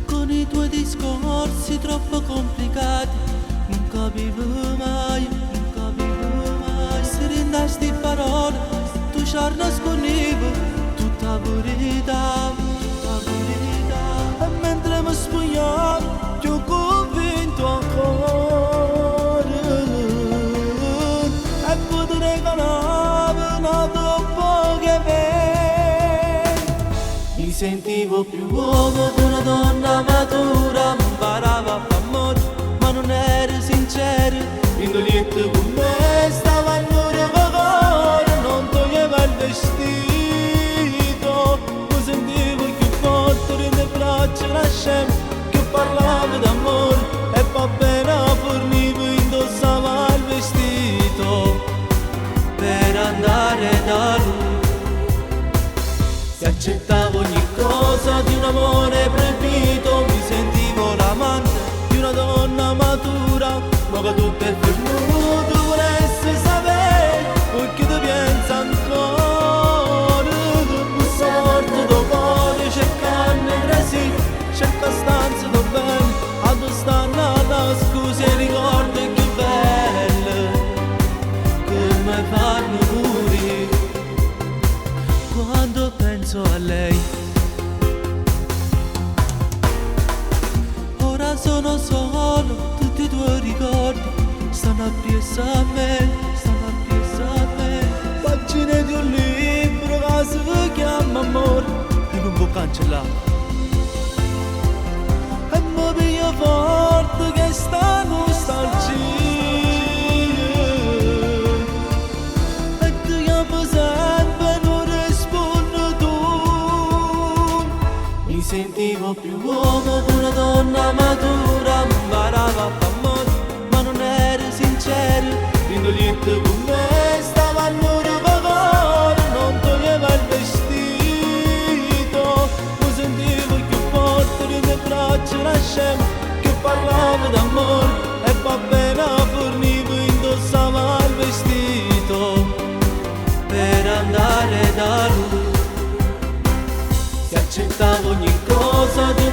Con i tuoi discorsi troppo complicati non capivo mai, non capivo mai. Se rindasti parole, tu ci nascondevi tutta la verità, tutta la verità. E mentre mi spogliavo, ti ho convinto ancora. E poi ti regalavo una dopo che mi sentivo più uomo di una donna matura. Mi imparava a amore, ma non eri sincero. Indolietto con me, stava a nure vagare, non toglieva il vestito. Mi sentivo più forte nelle braccia la scema, che parlava d'amore e va bene fornivo, indossava il vestito per andare da lui. Se accettavo ogni cosa di un amore proibito, mi sentivo l'amante di una donna matura. Ma che tutto è venuto, vorresti sapere perché tu pensi ancora. Un sorto di cuore cercando tra sì, cerca stanze da bene, a dove stanno la scusa e ricordi più belle che mi fanno morire quando penso a lei. Ora sono solo, tutti i tuoi ricordi stanno appresso a me, stanno appresso a me. Pagine di un libro che si chiama amore e non può cancellare. E mi piglio forte che sta nostalgia, e ti chiamo sempre non rispondi tu. Mi sentivo più uomo di una donna matura. Mi imparava a amore, ma non eri sincero. Indolietto con me, stava a nure vagare, non toglieva il vestito. Mi sentivo più forte nelle braccia la scema, che parlava d'amore e va bene fornivo, indossava il vestito per andare da lui. Se accettavo ogni cosa di